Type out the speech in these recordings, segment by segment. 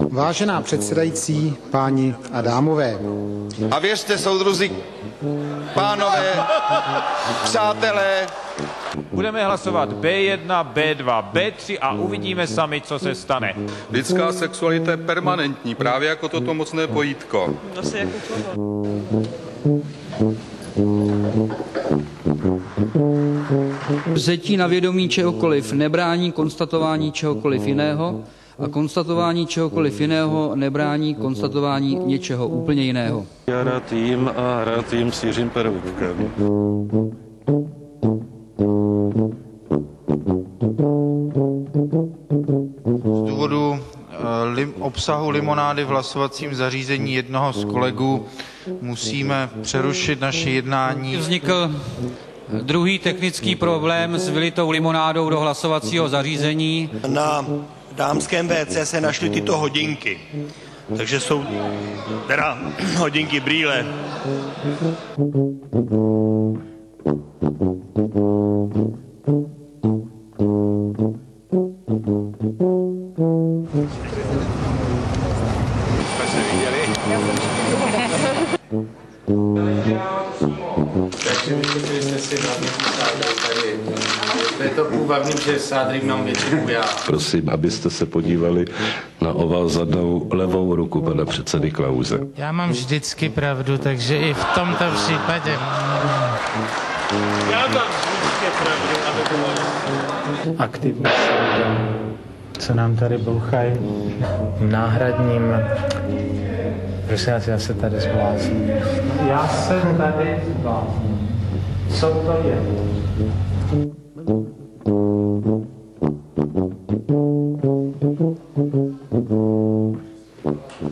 Vážená předsedající, páni a dámové. A věřte, soudruzi, pánové, přátelé. Budeme hlasovat B1, B2, B3 a uvidíme sami, co se stane. Lidská sexualita je permanentní, právě jako toto mocné pojítko. Zase jako koho? Vzetí na vědomí čehokoliv nebrání konstatování čehokoliv jiného a konstatování čehokoliv jiného nebrání konstatování něčeho úplně jiného. Já rád jím a rád jím s Jiřím Peroutkem. Z důvodu obsahu limonády v hlasovacím zařízení jednoho z kolegů musíme přerušit naše jednání. Vznikl druhý technický problém s vylitou limonádou do hlasovacího zařízení. Na dámském WC se našly tyto hodinky, takže jsou teda hodinky brýle. Takže vy jste si tady. To je to půvabným, že sádrým nám většinu já. Prosím, abyste se podívali na oválzanou levou ruku pana předsedy Klause. Já mám vždycky pravdu, takže i v tomto případě. Já mám vždycky pravdu, aby bylo. Aktivní, co nám tady bouchají náhradním. Prosím vás, já se tady zblázním. Já se tady zblázním. Co to je?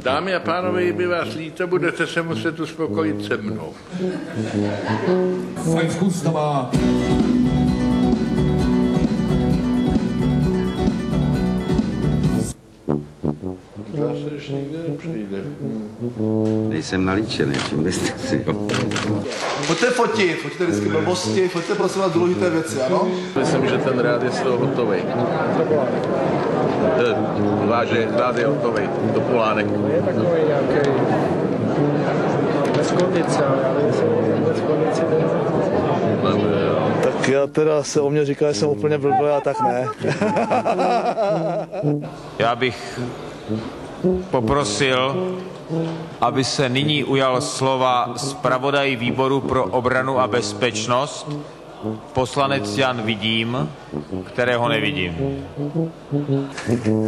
Dámy a pánové, by vás líto, budete se muset uspokojit se mnou. Sein Fußnummer. Zase ještě nikdo nepřijde. Nejsem nalíčený, čím byste si ho. Pojďte fotit, foťte vždycky blbosti, foťte prosím vás důležité věci, ano? Myslím, že ten rád je z toho hotový. Rád je hotový, to Polánek. Je takový nějaký bez kondice, ale bez kondice. Tak já teda se o mě říká, že jsem úplně blbý, a tak ne. Já bych poprosil, aby se nyní ujal slova zpravodaj výboru pro obranu a bezpečnost, poslanec Jan Vidím, kterého nevidím.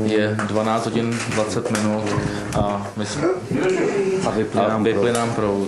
Je 12 hodin 20 minut a vyply nám proud.